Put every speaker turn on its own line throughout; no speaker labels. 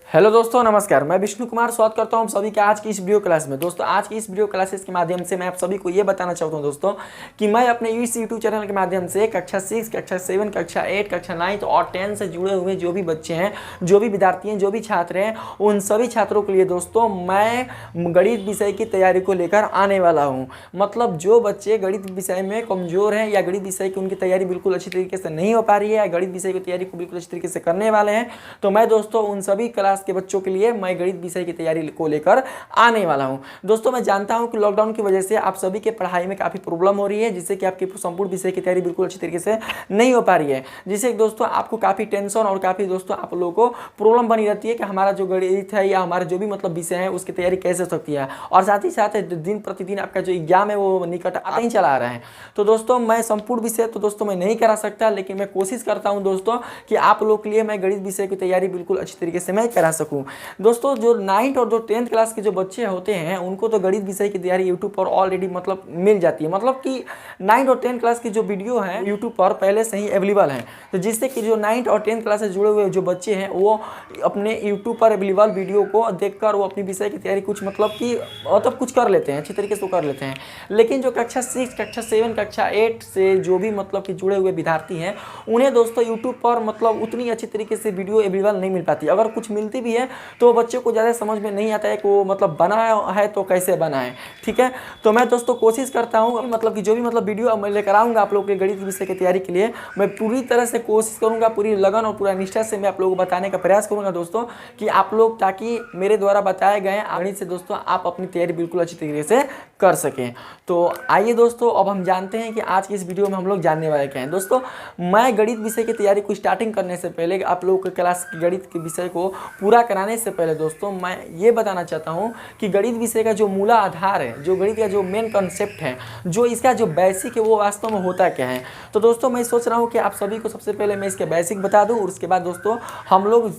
Hello दोस्तों, नमस्कार। मैं विष्णु कुमार स्वागत करता हूं सभी का आज की इस वीडियो क्लास में। दोस्तों, आज की इस वीडियो क्लासेस के माध्यम से मैं आप सभी को ये बताना चाहता हूं दोस्तों कि मैं अपने इस यूट्यूब चैनल के माध्यम से कक्षा 6, कक्षा 7, कक्षा 8, कक्षा 9 और 10 से जुड़े हुए जो भी बच्चे हैं, जो भी विद्यार्थी हैं, जो भी छात्र हैं, उन सभी छात्रों के लिए दोस्तों मैं गणित विषय की तैयारी को लेकर आने वाला हूँ। मतलब जो बच्चे गणित विषय में कमजोर हैं या गणित विषय की उनकी तैयारी बिल्कुल अच्छी तरीके से नहीं हो पा रही है या गणित विषय की तैयारी को बिल्कुल अच्छी तरीके से करने वाले हैं, तो मैं दोस्तों उन सभी क्लास के बच्चों के लिए मैं गणित विषय की तैयारी को लेकर आने वाला हूं। दोस्तों, मैं जानता हूं कि लॉकडाउन की वजह से आप सभी के पढ़ाई में काफ़ी प्रॉब्लम हो रही है, जिससे कि आपकी संपूर्ण विषय की तैयारी बिल्कुल अच्छी तरीके से नहीं हो पा रही है, जिससे दोस्तों आपको काफ़ी टेंशन और काफ़ी दोस्तों आप लोगों को प्रॉब्लम बनी रहती है कि हमारा जो गणित है या हमारे जो भी मतलब विषय है उसकी तैयारी कैसे हो सकती है। और साथ ही साथ दिन प्रतिदिन आपका जो एग्जाम है वो निकट आता ही चला आ रहा है। तो दोस्तों मैं संपूर्ण विषय तो दोस्तों मैं नहीं करा सकता, लेकिन मैं कोशिश करता हूं दोस्तों कि आप लोग के लिए मैं गणित विषय की तैयारी बिल्कुल अच्छी तरीके से मैं करा सकूं। दोस्तों, जो 9th और जो 10th क्लास के जो बच्चे होते हैं उनको तो गणित विषय की तैयारी यूट्यूब पर ऑलरेडी मतलब मिल जाती है। मतलब कि 9th और 10th क्लास की जो वीडियो है यूट्यूब पर पहले से ही अवेलेबल है, तो जिससे कि जो 9th और 10th क्लास से जुड़े हुए जो बच्चे हैं वो अपने यूट्यूब पर अवेलेबल वीडियो को देखकर वो अपनी विषय की तैयारी कुछ मतलब कि मतलब कुछ कर लेते हैं, अच्छी तरीके से कर लेते हैं। लेकिन जो कक्षा 6, कक्षा 7, कक्षा 8 से जो भी मतलब कि जुड़े हुए विद्यार्थी हैं उन्हें दोस्तों यूट्यूब पर मतलब उतनी अच्छी तरीके से वीडियो अवेलेबल नहीं मिल पाती। अगर कुछ मिलती भी है तो बच्चों को ज़्यादा समझ में नहीं आता है कि वो मतलब बना है तो कैसे बना है। ठीक है, तो मैं दोस्तों कोशिश करता हूँ मतलब कि जो भी मतलब वीडियो मैं लेकर आऊँगा आप लोग के गणित विषय की तैयारी के लिए, मैं पूरी तरह से कोशिश करूँगा, पूरी लगन और पूरा निष्ठा से मैं आप लोगों को बताने का प्रयास करूँगा दोस्तों, कि आप लोग ताकि मेरे द्वारा बताए गए गणित से दोस्तों आप अपनी तैयारी बिल्कुल अच्छी तरीके से कर सकें। तो आइए दोस्तों, अब हम जानते हैं कि आज की इस वीडियो में हम लोग जानने वाले क्या हैं। दोस्तों, मैं गणित विषय की तैयारी को स्टार्टिंग करने से पहले, आप लोगों के क्लास की गणित के विषय को पूरा कराने से पहले दोस्तों मैं ये बताना चाहता हूँ कि गणित विषय का जो मूला आधार है, जो गणित का जो मेन कंसेप्ट है, जो इसका जो बेसिक है वो वास्तव में होता क्या है। तो दोस्तों मैं सोच रहा हूँ कि आप सभी को सबसे पहले मैं इसके बेसिक बता दूँ और उसके बाद दोस्तों हम लोग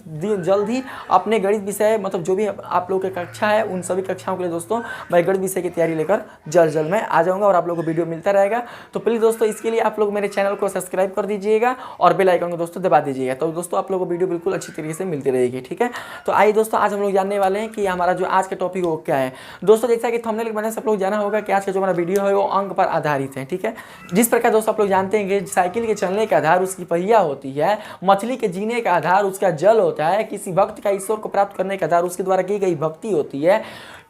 जल्द ही अपने गणित विषय मतलब जो भी आप लोग की कक्षा है उन सभी कक्षाओं के लिए दोस्तों मैं गणित विषय की तैयारी लेकर जल्द मैं आ जाऊँगा और आप लोगों को वीडियो मिलता रहेगा। तो प्लीज़ दोस्तों इसके लिए आप लोग मेरे चैनल को सब्सक्राइब कर दीजिएगा और बेल आइकन को दोस्तों दबा दीजिएगा, तो दोस्तों आप लोगों को वीडियो बिल्कुल अच्छी तरीके से मिलती रहेगी। ठीक है, तो आइए दोस्तों आज हम लोग जानने वाले हैं कि हमारा जो आज का टॉपिक वो क्या है। दोस्तों जैसा कि थंबनेल के मैंने सब लोग जाना होगा कि आज का जो हमारा वीडियो है वो अंक पर आधारित है। ठीक है, जिस प्रकार दोस्तों आप लोग जानते हैं कि साइकिल के चलने का आधार उसकी पहिया होती है, मछली के जीने का आधार उसका जल होता है, किसी भक्त का ईश्वर को प्राप्त करने का आधार उसके द्वारा की गई भक्ति होती है,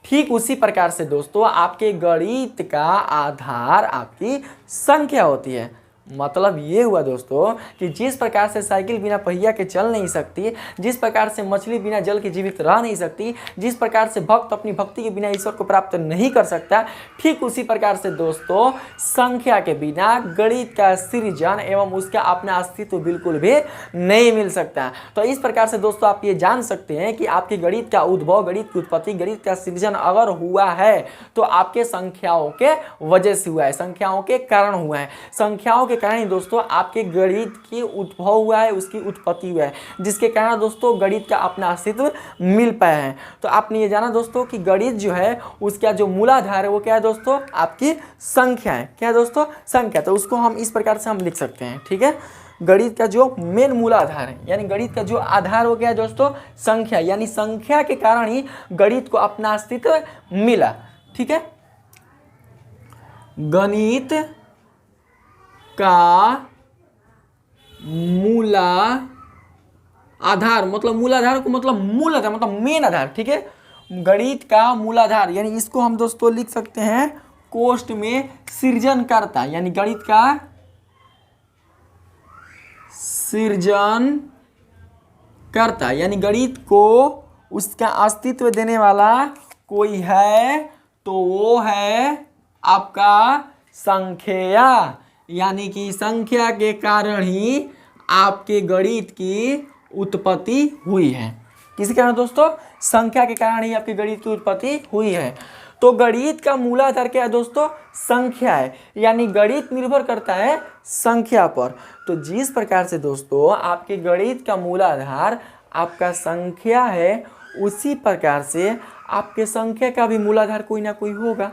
ठीक उसी प्रकार से दोस्तों आपके गणित का आधार आपकी संख्या होती है। मतलब ये हुआ दोस्तों कि जिस प्रकार से साइकिल बिना पहिया के चल नहीं सकती, जिस प्रकार से मछली बिना जल के जीवित रह नहीं सकती, जिस प्रकार से भक्त अपनी भक्ति के बिना ईश्वर को प्राप्त नहीं कर सकता, ठीक उसी प्रकार से दोस्तों संख्या के बिना गणित का सृजन एवं उसका अपना अस्तित्व बिल्कुल भी नहीं मिल सकता। तो इस प्रकार से दोस्तों आप ये जान सकते हैं कि आपके गणित का उद्भव, गणित की उत्पत्ति, गणित का सृजन अगर हुआ है तो आपके संख्याओं के वजह से हुआ है, संख्याओं के कारण हुआ है। संख्याओं के कारण दोस्तों आपके गणित की उद्भव हुआ है, उसकी उत्पत्ति हुआ है, जिसके कारण दोस्तों गणित का अपना अस्तित्व मिल पाया है। तो आपने ये जाना दोस्तों कि गणित जो है उसका जो मूलाधार है वो क्या है दोस्तों, आपकी संख्या है। क्या है दोस्तों, संख्या। तो उसको हम इस प्रकार से हम लिख सकते हैं। ठीक है, गणित का जो मेन मूलाधार है यानी गणित का जो आधार हो गया दोस्तों संख्या, यानी संख्या के कारण ही गणित को अपना अस्तित्व मिला। ठीक है, गणित का मूला आधार मतलब मूलाधार को मतलब मूल आधार मतलब मेन आधार। ठीक है, गणित का मूलाधार यानी इसको हम दोस्तों लिख सकते हैं कोष्ठ में सृजनकर्ता, यानी गणित का सृजन करता, यानी गणित को उसका अस्तित्व देने वाला कोई है तो वो है आपका संख्या, यानी कि संख्या के कारण ही आपके गणित की उत्पत्ति हुई है। किसी कारण दोस्तों, संख्या के कारण ही आपकी गणित की उत्पत्ति हुई है। तो गणित का मूलाधार क्या है दोस्तों, संख्या है, यानी गणित निर्भर करता है संख्या पर। तो जिस प्रकार से दोस्तों आपके गणित का मूलाधार आपका संख्या है, उसी प्रकार से आपके संख्या का भी मूलाधार कोई ना कोई होगा।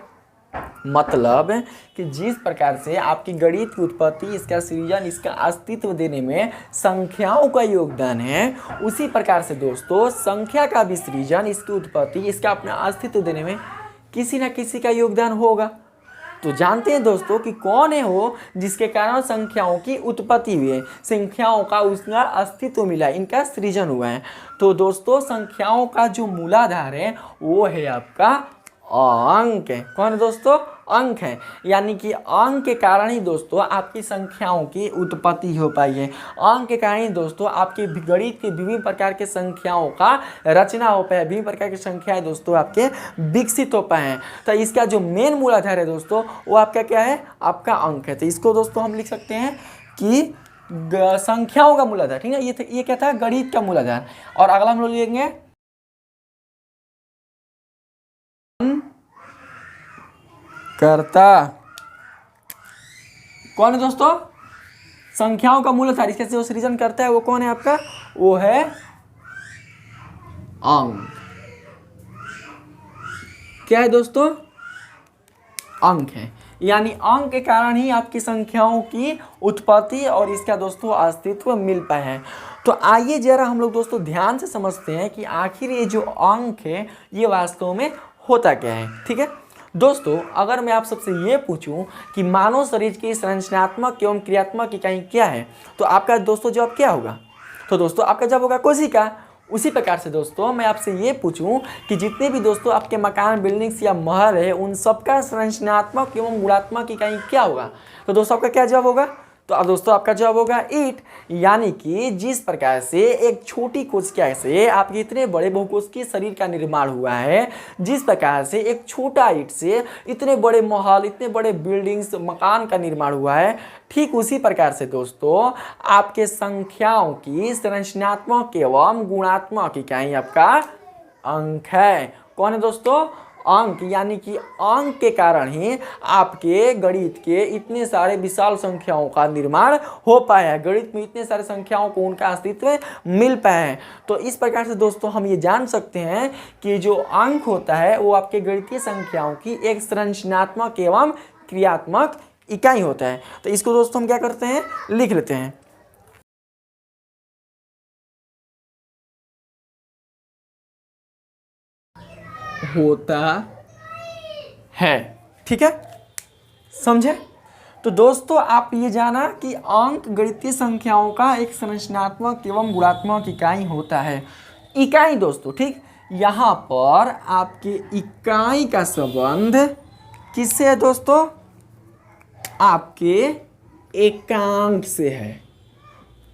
मतलब कि जिस प्रकार से आपकी गणित की उत्पत्ति, इसका सृजन, इसका अस्तित्व देने में संख्याओं का योगदान है, उसी प्रकार से दोस्तों संख्या का भी सृजन, इसकी उत्पत्ति, इसका अपना अस्तित्व देने में किसी न किसी का योगदान होगा। तो जानते हैं दोस्तों कि कौन है वो जिसके कारण संख्याओं की उत्पत्ति हुई है, संख्याओं का उसका अस्तित्व मिला, इनका सृजन हुआ है। तो दोस्तों संख्याओं का जो मूलाधार है वो है आपका अंक है। कौन है दोस्तों? अंक है। यानी कि अंक के कारण ही दोस्तों आपकी संख्याओं की उत्पत्ति हो पाई है। अंक के कारण ही दोस्तों आपके गणित के विभिन्न प्रकार के संख्याओं का रचना हो पाया, विभिन्न प्रकार की संख्याएं दोस्तों आपके विकसित हो पाए हैं। तो इसका जो मेन मूलाधार है दोस्तों वो आपका क्या है? आपका अंक है। तो इसको दोस्तों हम लिख सकते हैं कि संख्याओं का मूलाधार। ठीक है, ये क्या था? गणित का मूलाधार। और अगला हम लोग लिखेंगे कर्ता। कौन है दोस्तों? संख्याओं का मूलाधार, इसके जो सृजन करता है वो कौन है आपका? वो है अंक। क्या है दोस्तों? अंक है। यानी अंक के कारण ही आपकी संख्याओं की उत्पत्ति और इसका दोस्तों अस्तित्व मिल पाए हैं। तो आइए जरा हम लोग दोस्तों ध्यान से समझते हैं कि आखिर ये जो अंक है ये वास्तव में होता क्या है। ठीक है दोस्तों, अगर मैं आप सबसे ये पूछूं कि मानव शरीर की संरचनात्मक एवं क्रियात्मक इकाई क्या है, तो आपका दोस्तों जवाब क्या होगा? तो दोस्तों आपका जवाब होगा कोशिका। उसी प्रकार से दोस्तों मैं आपसे ये पूछूं कि जितने भी दोस्तों आपके मकान, बिल्डिंग्स या महल है, उन सबका संरचनात्मक एवं गुणात्मक इकाई क्या होगा? तो दोस्तों आपका क्या जवाब होगा? तो अब दोस्तों आपका जवाब होगा ईंट। यानी कि जिस प्रकार से एक छोटी कोशिका से आपके इतने बड़े बहुकोशिकीय शरीर का निर्माण हुआ है, जिस प्रकार से एक छोटा ईंट से इतने बड़े महल, इतने बड़े बिल्डिंग्स, मकान का निर्माण हुआ है, ठीक उसी प्रकार से दोस्तों आपके संख्याओं की संरचनात्मक एवं गुणात्मक इकाई आपका अंक है। कौन है दोस्तों? अंक। यानी कि अंक के कारण ही आपके गणित के इतने सारे विशाल संख्याओं का निर्माण हो पाया है, गणित में इतने सारे संख्याओं को उनका अस्तित्व मिल पाया है। तो इस प्रकार से दोस्तों हम ये जान सकते हैं कि जो अंक होता है वो आपके गणितीय संख्याओं की एक संरचनात्मक एवं क्रियात्मक इकाई होता है। तो इसको दोस्तों हम क्या करते हैं? लिख लेते हैं। होता है। ठीक है, समझे? तो दोस्तों आप ये जाना कि अंक गणितीय संख्याओं का एक संरचनात्मक एवं गुणात्मक इकाई होता है। इकाई दोस्तों, ठीक, यहाँ पर आपके इकाई का संबंध किससे है दोस्तों? आपके एकांक से है।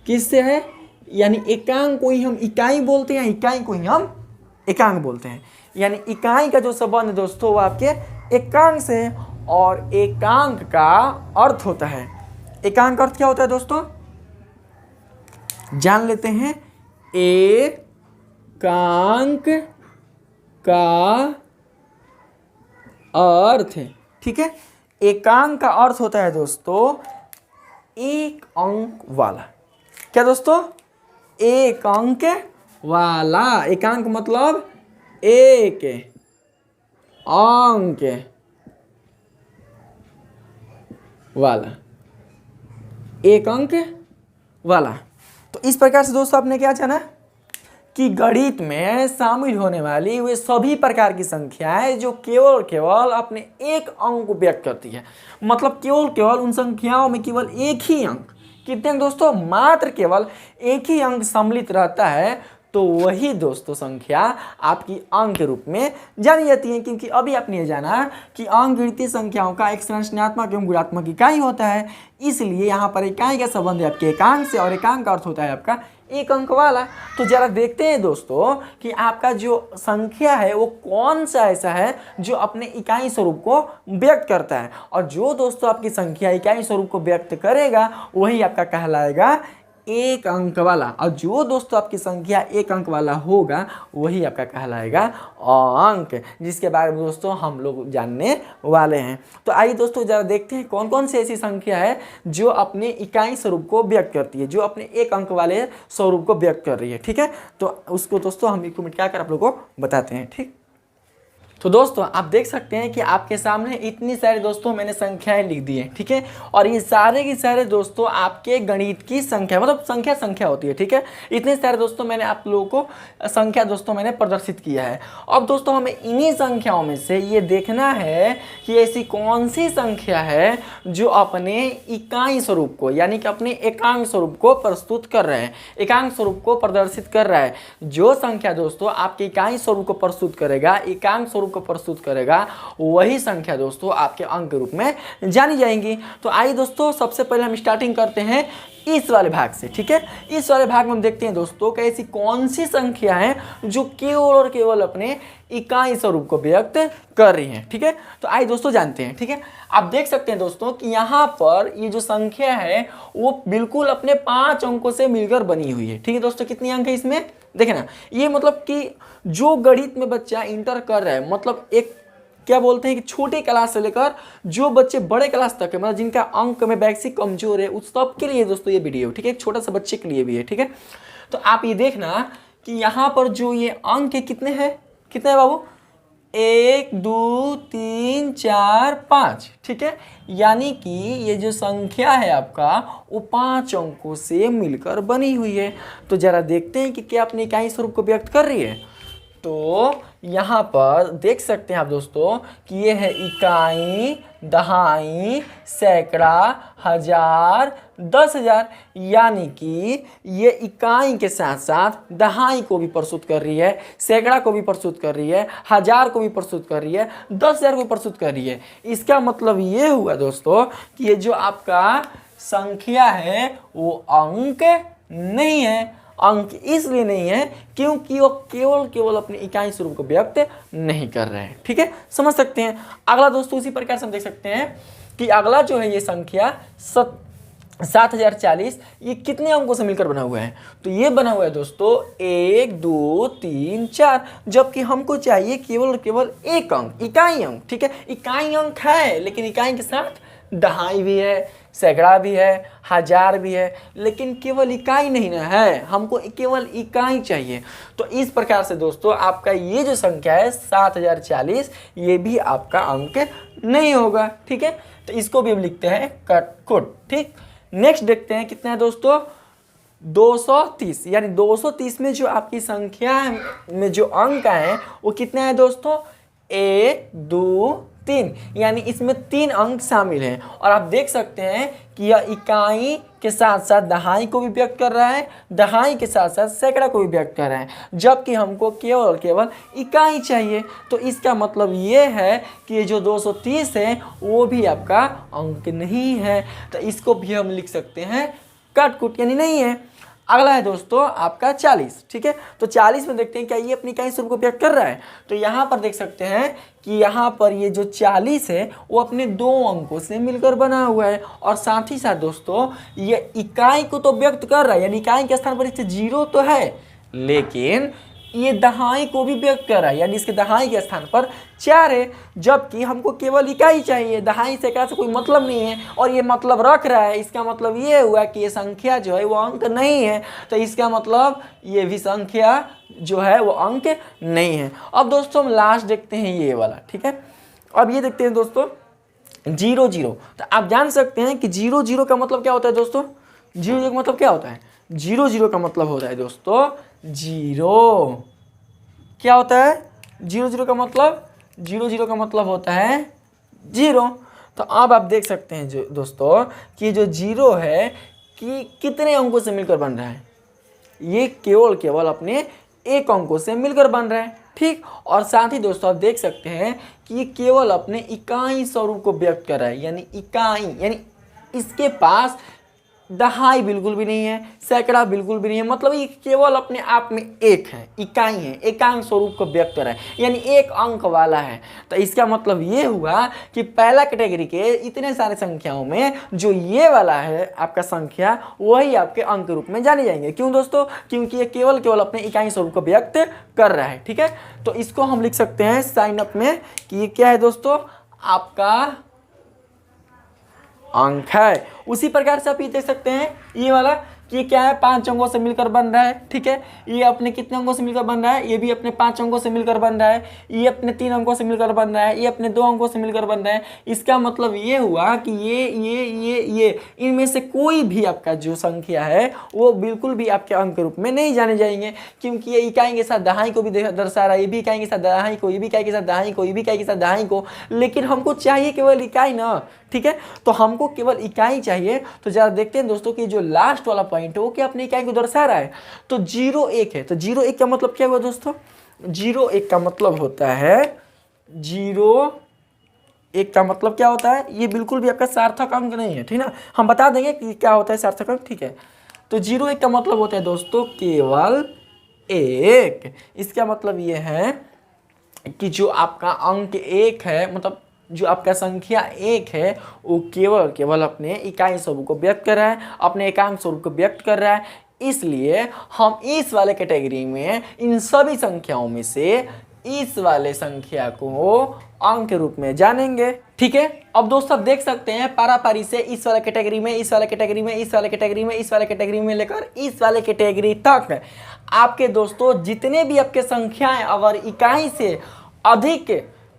किससे है? यानी एकांक को ही हम इकाई बोलते हैं, इकाई को ही हम एकांक बोलते हैं। यानी इकाई का जो संबंध है दोस्तों वो आपके एकांक से है। और एकांक का अर्थ होता है, एकांक अर्थ क्या होता है दोस्तों? जान लेते हैं। एकांक का अर्थ है, ठीक है, एकांक का अर्थ होता है दोस्तों एक अंक वाला। क्या दोस्तों? एक अंक वाला। एकांक मतलब एक अंक वाला, एक अंक वाला। तो इस प्रकार से दोस्तों आपने क्या जाना कि गणित में शामिल होने वाली वे सभी प्रकार की संख्याएं जो केवल अपने एक अंक को व्यक्त करती है, मतलब केवल उन संख्याओं में केवल एक ही अंक, कितने अंक दोस्तों? मात्र केवल एक ही अंक सम्मिलित रहता है, तो वही दोस्तों संख्या आपकी अंक के रूप में जानी जाती है। क्योंकि अभी आपने ये जाना कि अंक गणितीय संख्याओं का एक संरचनात्मक एवं गुणात्मक इकाई होता है, इसलिए यहाँ पर इकाई का संबंध है आपके एकांक से, और एकांक का अर्थ होता है आपका एक अंक वाला। तो जरा देखते हैं दोस्तों कि आपका जो संख्या है वो कौन सा ऐसा है जो अपने इकाई स्वरूप को व्यक्त करता है, और जो दोस्तों आपकी संख्या इकाई स्वरूप को व्यक्त करेगा वही आपका कहलाएगा एक अंक वाला, और जो दोस्तों आपकी संख्या एक अंक वाला होगा वही आपका कहलाएगा अंक, जिसके बारे में दोस्तों हम लोग जानने वाले हैं। तो आइए दोस्तों जरा देखते हैं कौन कौन सी ऐसी संख्या है जो अपने इकाई स्वरूप को व्यक्त करती है, जो अपने एक अंक वाले स्वरूप को व्यक्त कर रही है। ठीक है, तो उसको दोस्तों हम एक मिनट क्या कर आप लोगों को बताते हैं। ठीक, तो दोस्तों आप देख सकते हैं कि आपके सामने इतनी सारे दोस्तों मैंने संख्याएं लिख दी है, ठीक है। और ये सारे के सारे दोस्तों आपके गणित की संख्या, मतलब संख्या होती है, ठीक है। इतने सारे दोस्तों मैंने आप लोगों को संख्या दोस्तों मैंने प्रदर्शित किया है। अब दोस्तों हमें इन्हीं संख्याओं में से ये देखना है कि ऐसी कौन सी संख्या है जो अपने इकाई स्वरूप को, यानी कि अपने एकांक स्वरूप को प्रस्तुत कर रहे हैं, एकांक स्वरूप को प्रदर्शित कर रहा है। जो संख्या दोस्तों आपके इकाई स्वरूप को प्रस्तुत करेगा, एकांक स्वरूप को प्रस्तुत करेगा, वही संख्या दोस्तों आपके अंक के रूप में जानी जाएंगी। तो आइए दोस्तों सबसे पहले हम स्टार्टिंग करते हैं इस वाले भाग से, ठीक है। इस वाले भाग में हम देखते हैं दोस्तों कि ऐसी कौन सी संख्या है जो केवल और केवल अपने इकाई स्वरूप को व्यक्त कर रही है, ठीक है। तो आइए दोस्तों जानते हैं, ठीक है। आप देख सकते हैं दोस्तों कि यहाँ पर ये जो संख्या है वो बिल्कुल अपने 5 अंकों से मिलकर बनी हुई है, ठीक है दोस्तों। कितने अंक है इसमें देखें ना, ये मतलब कि जो गणित में बच्चा इंटर कर रहा है, मतलब एक क्या बोलते हैं कि छोटे क्लास से लेकर जो बच्चे बड़े क्लास तक है, मतलब जिनका अंक में बेसिक कमजोर है, उस सब के लिए दोस्तों ये वीडियो, ठीक है। एक छोटा सा बच्चे के लिए भी है, ठीक है। तो आप ये देखना कि यहाँ पर जो ये अंक है कितने हैं बाबू, 1 2 3 4 5, ठीक है। यानी कि ये जो संख्या है आपका वो 5 अंकों से मिलकर बनी हुई है। तो जरा देखते हैं कि क्या अपने इकाई स्वरूप को व्यक्त कर रही है। तो यहाँ पर देख सकते हैं आप दोस्तों कि ये है इकाई, दहाई, सैकड़ा, हजार, 10,000, यानी कि ये इकाई के साथ साथ दहाई को भी प्रस्तुत कर रही है, सैकड़ा को भी प्रस्तुत कर रही है, हजार को भी प्रस्तुत कर रही है, 10,000 को भी प्रस्तुत कर रही है। इसका मतलब ये हुआ दोस्तों कि ये जो आपका संख्या है वो अंक नहीं है। अंक इसलिए नहीं है क्योंकि वो केवल अपने इकाई स्वरूप को व्यक्त नहीं कर रहे हैं, ठीक है। समझ सकते हैं। अगला दोस्तों उसी प्रकार से हम देख सकते हैं कि अगला जो है ये संख्या 7040, ये कितने अंकों से मिलकर बना हुआ है। तो ये बना हुआ है दोस्तों 1 2 3 4, जबकि हमको चाहिए केवल और केवल एक अंक, इकाई अंक, ठीक है। इकाई अंक है लेकिन इकाई के साथ दहाई भी है, सैकड़ा भी है, हजार भी है, लेकिन केवल इकाई नहीं ना है, हमको केवल इकाई चाहिए। तो इस प्रकार से दोस्तों आपका ये जो संख्या है 7040, ये भी आपका अंक नहीं होगा, ठीक है। तो इसको भी हम लिखते हैं कटकुट, ठीक। नेक्स्ट देखते हैं कितना है दोस्तों, 230, यानी 230 में जो आपकी संख्या में जो अंक है वो कितना है दोस्तों, 1 2 3, यानी इसमें 3 अंक शामिल हैं। और आप देख सकते हैं कि यह इकाई के साथ साथ दहाई को भी व्यक्त कर रहा है, दहाई के साथ साथ सैकड़ा को भी व्यक्त कर रहा है, जबकि हमको केवल और केवल इकाई चाहिए। तो इसका मतलब ये है कि ये जो 230 है वो भी आपका अंक नहीं है। तो इसको भी हम लिख सकते हैं कटकुट, यानी नहीं है। अगला है दोस्तों आपका 40, ठीक है। तो 40 में देखते हैं क्या ये अपनी इकाई स्वरूप को व्यक्त कर रहा है। तो यहाँ पर देख सकते हैं कि यहाँ पर ये जो 40 है वो अपने 2 अंकों से मिलकर बना हुआ है, और साथ ही साथ दोस्तों ये इकाई को तो व्यक्त कर रहा है, यानी इकाई के स्थान पर इससे 0 तो है, लेकिन ये दहाई को भी व्यक्त कर रहा है, यानी इसके दहाई के स्थान पर 4 है, जबकि हमको केवल इकाई चाहिए। दहाई सैकड़ा से कोई मतलब नहीं है और ये मतलब रख रहा है। इसका मतलब ये हुआ कि ये संख्या जो है वो अंक नहीं है। तो इसका मतलब ये भी संख्या जो है वो अंक नहीं है। अब दोस्तों हम लास्ट देखते हैं ये वाला, ठीक है। अब ये देखते हैं दोस्तों 0 0। तो आप जान सकते हैं कि 0 0 का मतलब क्या होता है दोस्तों, 0 0 का मतलब क्या होता है, 0 0 का मतलब होता है दोस्तों 0। क्या होता है 0 0 का मतलब, 0 0 का मतलब होता है 0। तो अब आप देख सकते हैं जो दोस्तों कि जो 0 है कि कितने अंकों से मिलकर बन रहा है, ये केवल अपने एक अंकों से मिलकर बन रहा है, ठीक। और साथ ही दोस्तों आप देख सकते हैं कि ये केवल अपने इकाई स्वरूप को व्यक्त कर रहा है, यानी इकाई, यानी इसके पास दहाई बिल्कुल भी नहीं है, सैकड़ा बिल्कुल भी नहीं है, मतलब ये केवल अपने आप में एक है, इकाई है, एकांक स्वरूप को व्यक्त कर रहा है, यानी एक अंक वाला है। तो इसका मतलब ये हुआ कि पहला कैटेगरी के इतने सारे संख्याओं में जो ये वाला है आपका संख्या, वही आपके अंक रूप में जाने जाएंगे। क्यों दोस्तों, क्योंकि ये केवल अपने इकाई स्वरूप को व्यक्त कर रहा है, ठीक है। तो इसको हम लिख सकते हैं साइन अप में कि ये क्या है दोस्तों, आपका अंक है। उसी प्रकार से आप ये देख सकते हैं ये वाला कि ये क्या है, 5 अंकों से मिलकर बन रहा है। ठीक है, ये अपने कितने अंकों से मिलकर बन रहा है, ये भी अपने 5 अंकों से मिलकर बन रहा है, ये अपने 3 अंकों से मिलकर बन रहा है, ये अपने 2 अंकों से मिलकर बन रहा है। इसका मतलब ये हुआ कि ये इनमें से कोई भी आपका जो संख्या है वो बिल्कुल भी आपके अंक रूप में नहीं जाने जाएंगे, क्योंकि ये इकाई के साथ दहाई को भी दर्शा रहा है, ये भी इकाई के साथ दहाई को, ये भी इकाई के साथ दहाई को, ये भी इकाई के साथ दहाई को, लेकिन हमको चाहिए केवल इकाई ना। ठीक है, तो हमको केवल इकाई चाहिए। तो जरा देखते हैं दोस्तों कि जो लास्ट वाला पॉइंट है वो क्या अपनी इकाई को दर्शा रहा है, तो 0 1 है। तो 0 1 का मतलब क्या हुआ दोस्तों, 0 1 का मतलब होता है, 0 1 का मतलब क्या होता है, ये बिल्कुल भी आपका सार्थक अंक नहीं है। ठीक है ना, हम बता देंगे कि क्या होता है सार्थक अंक। ठीक है, तो 0 1 का मतलब होता है दोस्तों केवल 1। इसका मतलब ये है कि जो आपका अंक 1 है, मतलब जो आपका संख्या 1 है, वो केवल अपने इकाई स्वरूप को व्यक्त कर रहा है, अपने एकांक स्वरूप को व्यक्त कर रहा है। इसलिए हम इस वाले कैटेगरी में इन सभी संख्याओं में से इस वाले संख्या को अंक के रूप में जानेंगे। ठीक है, अब दोस्तों आप देख सकते हैं पारापारी से इस वाले कैटेगरी में, इस वाले कैटेगरी में, इस वाले कैटेगरी में, इस वाले कैटेगरी में लेकर इस वाले कैटेगरी तक आपके दोस्तों जितने भी आपके संख्याएं अगर इकाई से अधिक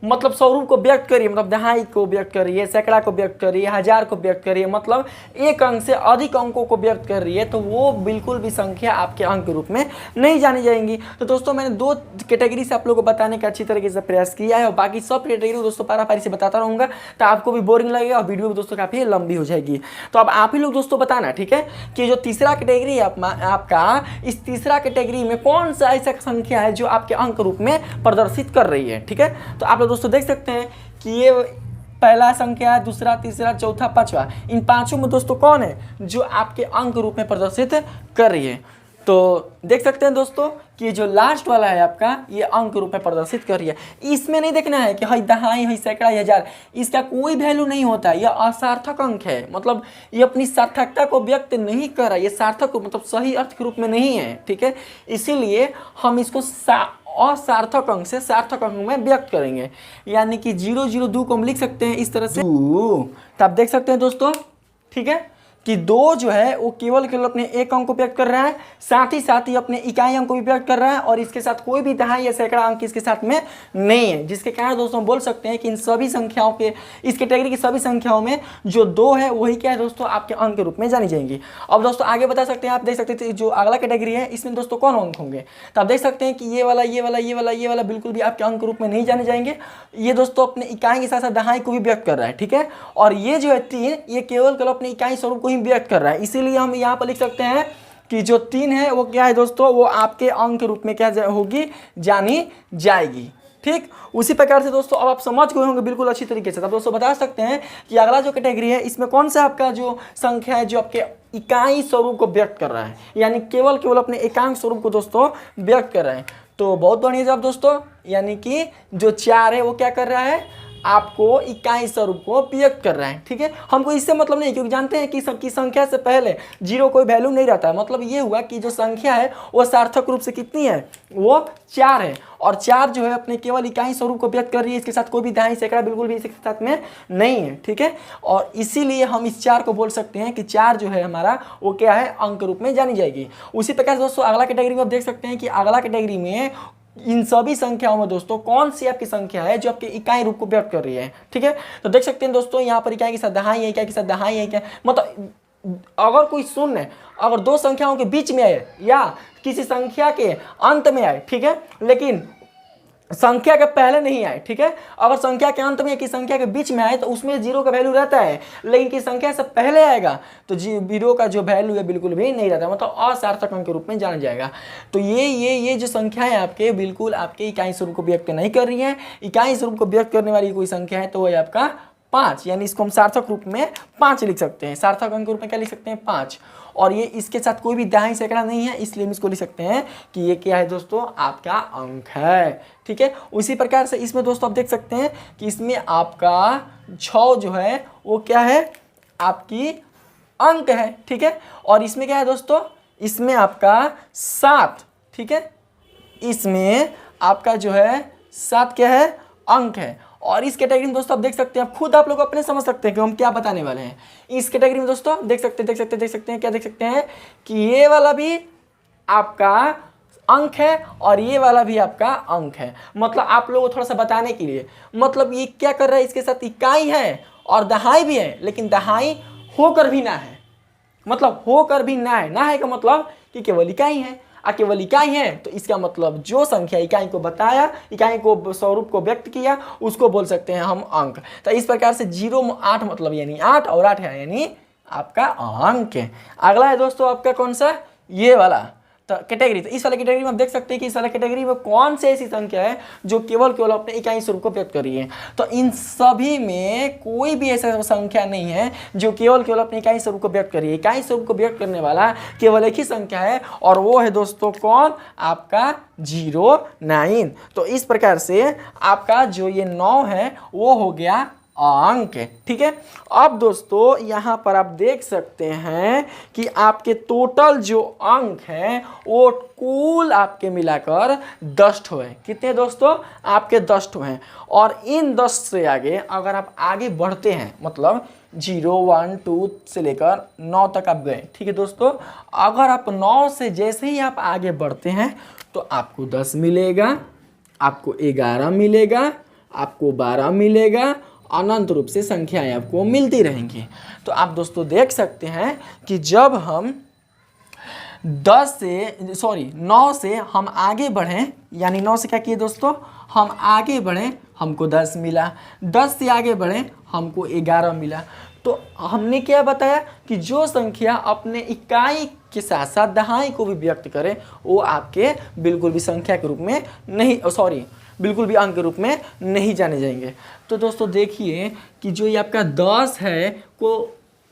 मतलब स्वरूप को व्यक्त करिए, मतलब दहाई को व्यक्त करिए, सैकड़ा को व्यक्त करिए, हजार को व्यक्त करिए, मतलब एक अंक से अधिक अंकों को व्यक्त कर रही है, तो वो बिल्कुल भी संख्या आपके अंक के रूप में नहीं जानी जाएंगी। तो दोस्तों मैंने 2 कैटेगरी से आप लोगों को बताने का अच्छी तरीके से प्रयास किया है, और बाकी सब कैटेगरी दोस्तों पारापारी से बताता रहूँगा, तो आपको भी बोरिंग लगेगा और वीडियो भी दोस्तों काफ़ी लंबी हो जाएगी। तो अब आप ही लोग दोस्तों बताना, ठीक है, कि जो तीसरा कैटेगरी है आपका, इस तीसरा कैटेगरी में कौन सा ऐसा संख्या है जो आपके अंक रूप में प्रदर्शित कर रही है। ठीक है, तो आप लोग दोस्तों देख सकते हैं कि ये पहला संख्या है, दूसरा, तीसरा, चौथा, पांचवा, इन पांचों में दोस्तों कौन है जो आपके अंक रूप में प्रदर्शित कर रही है। तो देख सकते हैं दोस्तों कि जो लास्ट वाला है आपका, ये अंक रूप में प्रदर्शित कर रही है। इसमें नहीं देखना है कि हई दहाई, हई सैकड़ा, हजार, इसका कोई वैल्यू नहीं होता है, यह असार्थक अंक है, मतलब ये अपनी सार्थकता को व्यक्त नहीं कर रहा है, ये सार्थक मतलब सही अर्थ के रूप में नहीं है। ठीक है, इसीलिए हम इसको असार्थक अंक से सार्थक अंक में व्यक्त करेंगे, यानी कि 0 0 2 को हम लिख सकते हैं इस तरह से। तो आप देख सकते हैं दोस्तों, ठीक है, कि 2 जो है वो केवल अपने एक अंक को व्यक्त कर रहा है, साथ ही अपने इकाई अंक को भी व्यक्त कर रहा है, और इसके साथ कोई भी दहाई या सैकड़ा अंक इसके साथ में नहीं है, जिसके कारण दोस्तों हम बोल सकते हैं कि इन सभी संख्याओं के, इस कैटेगरी की सभी संख्याओं में जो 2 है वही क्या है दोस्तों आपके अंक के रूप में जानी जाएंगी। अब दोस्तों आगे बता सकते हैं, आप देख सकते थे जो अगला कैटेगरी है इसमें दोस्तों कौन अंक होंगे, तो आप देख सकते हैं कि ये वाला बिल्कुल भी आपके अंक रूप में नहीं जाने जाएंगे। ये दोस्तों अपने इकाई के साथ साथ दहाई को भी व्यक्त कर रहा है। ठीक है, और ये जो है 3, ये केवल अपने इकाई स्वरूप को व्यक्त कर रहा है, इसीलिए हम यहाँ पर लिख सकते हैं कि जो 3 है वो क्या है दोस्तों, वो आपके अंक के रूप में क्या होगी, जानी जाएगी। ठीक, उसी प्रकार से दोस्तों अब आप समझ गए होंगे बिल्कुल अच्छी तरीके से। तब दोस्तों बता सकते हैं कि अगला जो कैटेगरी है इसमें कौन सा आपका जो संख्या है जो आपके इकाई स्वरूप को व्यक्त कर रहा है, यानी केवल अपने एकांक स्वरूप को दोस्तों व्यक्त कर रहे हैं। तो बहुत बढ़िया जवाब दोस्तों, यानी कि जो 4 है वो क्या कर रहा है, आपको इकाई स्वरूप को व्यक्त कर रहा है। ठीक है, हमको इससे मतलब नहीं, क्योंकि जानते हैं कि सबकी संख्या से पहले 0 कोई वैल्यू नहीं रहता है। मतलब ये हुआ कि जो संख्या है वो सार्थक रूप से कितनी है, वो 4 है, और 4 जो है अपने केवल इकाई स्वरूप को व्यक्त कर रही है, इसके साथ कोई भी दहाई सैकड़ा बिल्कुल भी इसके साथ में नहीं है। ठीक है, और इसीलिए हम इस 4 को बोल सकते हैं कि 4 जो है हमारा वो क्या है, अंक रूप में जानी जाएगी। उसी प्रकार से दोस्तों अगला कैटेगरी में आप देख सकते हैं कि अगला कैटेगरी में इन सभी संख्याओं में दोस्तों कौन सी आपकी संख्या है जो आपके इकाई रूप को व्यक्त कर रही है। ठीक है, तो देख सकते हैं दोस्तों यहाँ पर इकाई के साथ दहाई है, इकाई के साथ दहाई है, क्या मतलब अगर कोई शून्य अगर 2 संख्याओं के बीच में आए या किसी संख्या के अंत में आए, ठीक है, लेकिन संख्या के पहले नहीं आए। ठीक है, अगर संख्या के अंत में कि संख्या के बीच में आए तो उसमें 0 का वैल्यू रहता है, लेकिन कि संख्या से पहले आएगा तो 0 का जो वैल्यू है बिल्कुल भी नहीं रहता, मतलब असार्थक अंक के रूप में जाना जाएगा। तो ये जो संख्या है आपके बिल्कुल आपके इकाई स्वरूप को व्यक्त नहीं कर रही है। इकाई स्वरूप को व्यक्त करने वाली कोई संख्या है तो वह आपका 5, यानी इसको हम सार्थक रूप में 5 लिख सकते हैं। सार्थक अंक रूप में क्या लिख सकते हैं, 5, और ये इसके साथ कोई भी दहाई सैकड़ा नहीं है, इसलिए हम इसको लिख सकते हैं कि ये क्या है दोस्तों, आपका अंक है। ठीक है, उसी प्रकार से इसमें दोस्तों आप देख सकते हैं कि इसमें आपका 6 जो है वो क्या है, आपकी अंक है। ठीक है, और इसमें क्या है दोस्तों, इसमें आपका 7, ठीक है, इसमें आपका जो है 7 क्या है, अंक है, और इस कैटेगरी में दोस्तों आप देख सकते हैं, आप खुद आप लोग अपने समझ सकते हैं कि हम क्या बताने वाले हैं। इस कैटेगरी में दोस्तों देख सकते हैं क्या देख सकते हैं कि ये वाला भी आपका अंक है और ये वाला भी आपका अंक है। मतलब आप लोगों को थोड़ा सा बताने के लिए, मतलब ये क्या कर रहा है, इसके साथ इकाई है और दहाई भी है, लेकिन दहाई होकर भी ना है, मतलब होकर भी ना है। ना है का मतलब कि केवल इकाई है, केवल इकाई है तो इसका मतलब जो संख्या इकाई को बताया, इकाई को स्वरूप को व्यक्त किया, उसको बोल सकते हैं हम अंक। तो इस प्रकार से 0 8 मतलब यानी 8 और 8 है यानी आपका अंक है। अगला है दोस्तों आपका कौन सा, ये वाला तो कैटेगरी। तो इस वाले कैटेगरी में आप देख सकते हैं कि इस वाले कैटेगरी में कौन सी ऐसी संख्या है जो केवल अपने इकाई स्वरूप को व्यक्त कर रही है। तो इन सभी में कोई भी ऐसा संख्या नहीं है जो केवल अपने इकाई स्वरूप को व्यक्त कर रही है। इकाई स्वरूप को व्यक्त करने वाला केवल एक ही संख्या है और वो है दोस्तों कौन, आपका 0 9। तो इस प्रकार से आपका जो ये 9 है वो हो गया अंक है, ठीक है। अब दोस्तों यहाँ पर आप देख सकते हैं कि आपके टोटल जो अंक हैं वो कुल आपके मिलाकर 10 हैं। कितने दोस्तों, आपके 10 हैं। और इन 10 से आगे अगर आप आगे बढ़ते हैं, मतलब 0 1 2 से लेकर 9 तक आप गए, ठीक है दोस्तों। अगर आप 9 से जैसे ही आप आगे बढ़ते हैं तो आपको 10 मिलेगा, आपको 11 मिलेगा, आपको 12 मिलेगा, अनंत रूप से संख्याएं आपको मिलती रहेंगी। तो आप दोस्तों देख सकते हैं कि जब हम 9 से हम आगे बढ़ें, यानी 9 से क्या किए दोस्तों, हम आगे बढ़ें, हमको 10 मिला, 10 से आगे बढ़ें, हमको 11 मिला। तो हमने क्या बताया कि जो संख्या अपने इकाई के साथ साथ दहाई को भी व्यक्त करे वो आपके बिल्कुल भी संख्या के रूप में नहीं, बिल्कुल भी अंक के रूप में नहीं जाने जाएंगे। तो दोस्तों देखिए कि जो ये आपका 10 है को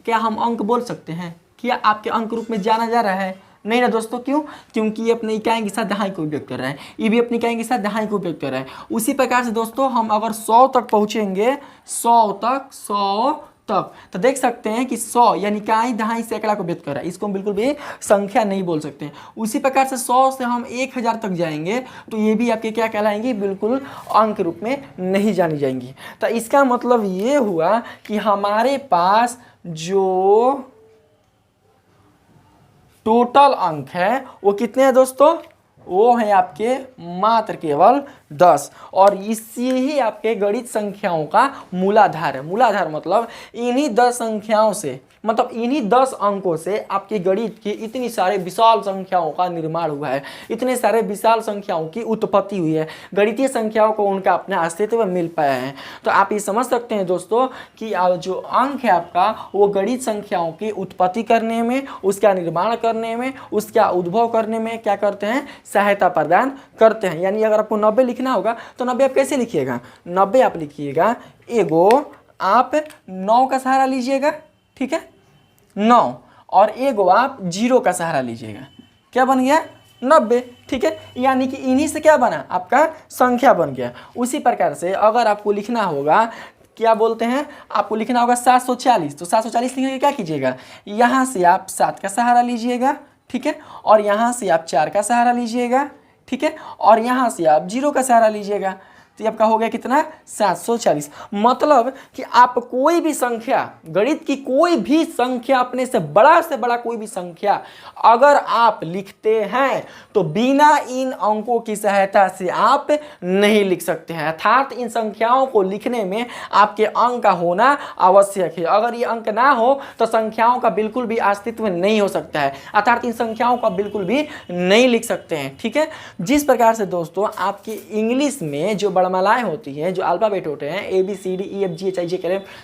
क्या हम अंक बोल सकते हैं, क्या आपके अंक रूप में जाना जा रहा है? नहीं ना दोस्तों, क्यों? क्योंकि ये अपने इकाई के साथ दहाई को व्यक्त कर रहा है, ये भी अपनी इकाई के साथ दहाई को व्यक्त कर रहा है। उसी प्रकार से दोस्तों हम अगर 100 तक पहुँचेंगे, 100 तक तो देख सकते हैं कि 100 यानी इकाई दहाई सैकड़ा को व्यक्त कर रहा है, इसको हम बिल्कुल भी संख्या नहीं बोल सकते हैं। उसी प्रकार से 100 से हम 1000 तक जाएंगे तो ये भी आपके क्या कहलाएंगे, बिल्कुल अंक रूप में नहीं जानी जाएंगी। तो इसका मतलब ये हुआ कि हमारे पास जो टोटल अंक है वो कितने हैं दोस्तों, वो है आपके मात्र केवल 10। और इसी ही आपके गणित संख्याओं का मूलाधार है। मूलाधार मतलब इन्हीं 10 संख्याओं से, मतलब इन्हीं 10 अंकों से आपके गणित की इतनी सारे विशाल संख्याओं का निर्माण हुआ है, इतने सारे विशाल संख्याओं की उत्पत्ति हुई है, गणितीय संख्याओं को उनका अपना अस्तित्व मिल पाया है। तो आप ये समझ सकते हैं दोस्तों कि जो अंक है आपका वो गणित संख्याओं की उत्पत्ति करने में, उसका निर्माण करने में, उसका उद्भव करने में क्या करते हैं, सहायता प्रदान करते हैं। यानी अगर आपको 90 लिखना होगा तो 90 आप कैसे लिखिएगा, 90 आप लिखिएगा एगो आप 9 का सहारा लीजिएगा, ठीक है 9, और एगो आप 0 का सहारा लीजिएगा, क्या बन गया 90, ठीक है। यानी कि इन्हीं से क्या बना, आपका संख्या बन गया। उसी प्रकार से अगर आपको लिखना होगा, क्या बोलते हैं, आपको लिखना होगा 740, तो 740 लिखने के क्या कीजिएगा, यहाँ से आप 7 का सहारा लीजिएगा, ठीक है, और यहाँ से आप 4 का सहारा लीजिएगा, ठीक है, और यहाँ से आप 0 का सहारा लीजिएगा। तो आपका हो गया कितना, 740। मतलब कि आप कोई भी संख्या, गणित की कोई भी संख्या, अपने से बड़ा कोई भी संख्या अगर आप लिखते हैं तो बिना इन अंकों की सहायता से आप नहीं लिख सकते हैं। अर्थात इन संख्याओं को लिखने में आपके अंक का होना आवश्यक है। अगर ये अंक ना हो तो संख्याओं का बिल्कुल भी अस्तित्व नहीं हो सकता है, अर्थात इन संख्याओं का बिल्कुल भी नहीं लिख सकते हैं, ठीक है। जिस प्रकार से दोस्तों आपकी इंग्लिश में जो वर्णमालाएं होती हैं, जो अल्फाबेट होते हैं ABCDEFGHIJ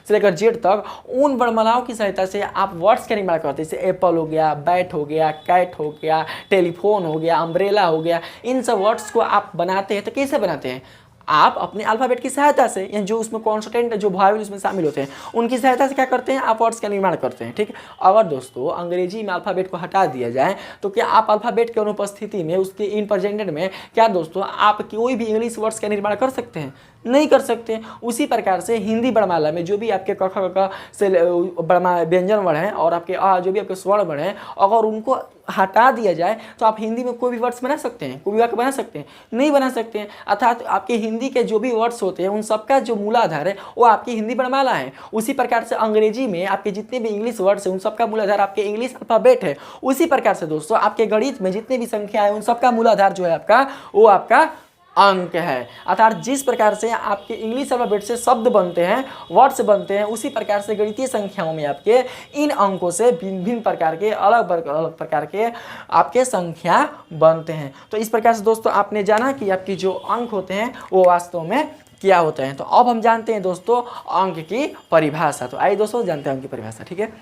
से लेकर जेड तक, उन वर्णमालाओं की सहायता से आप वर्ड्स का निर्माण करते हैं। जैसे एप्पल हो गया, बैट हो गया, कैट हो गया, टेलीफोन हो गया, अम्ब्रेला हो गया, इन सब वर्ड्स को आप बनाते हैं। तो कैसे बनाते हैं, आप अपने अल्फाबेट की सहायता से, यानी जो उसमें कॉन्स्टेंट जो वॉवेल उसमें शामिल होते हैं उनकी सहायता से क्या करते हैं, आप वर्ड्स का निर्माण करते हैं, ठीक है। अगर दोस्तों अंग्रेजी में अल्फाबेट को हटा दिया जाए तो क्या आप अल्फाबेट के अनुपस्थिति में, उसके इन प्रेजेंटेड में क्या दोस्तों आप कोई भी इंग्लिश वर्ड्स का निर्माण कर सकते हैं? नहीं कर सकते। उसी प्रकार से हिंदी वर्णमाला में जो भी आपके क ख ग से व्यंजन वर्ण हैं और आपके जो भी आपके स्वर्ण वर्ण हैं, अगर उनको हटा दिया जाए तो आप हिंदी में कोई भी वर्ड्स बना सकते हैं, कोई भी वाक्य बना सकते हैं? नहीं बना सकते हैं। अर्थात आपके हिंदी के जो भी वर्ड्स होते हैं उन सबका जो मूलाधार है वो आपकी हिंदी वर्णमाला है। उसी प्रकार से अंग्रेजी में आपके जितने भी इंग्लिश वर्ड्स हैं उन सबका मूलाधार आपके इंग्लिश अल्फाबेट है। उसी प्रकार से दोस्तों आपके गणित में जितने भी संख्या है उन सबका मूलाधार जो है आपका वो आपका अंक है। अर्थात जिस प्रकार से आपके इंग्लिश अल्फाबेट से शब्द बनते हैं, वर्ड्स बनते हैं, उसी प्रकार से गणितीय संख्याओं में आपके इन अंकों से भिन्न भिन्न प्रकार के अलग अलग प्रकार के आपके संख्या बनते हैं। तो इस प्रकार से दोस्तों आपने जाना कि आपकी जो अंक होते हैं वो वास्तव में क्या होते हैं। तो अब हम जानते हैं दोस्तों अंक की परिभाषा। तो आइए दोस्तों जानते हैं अंक की परिभाषा। ठीक है।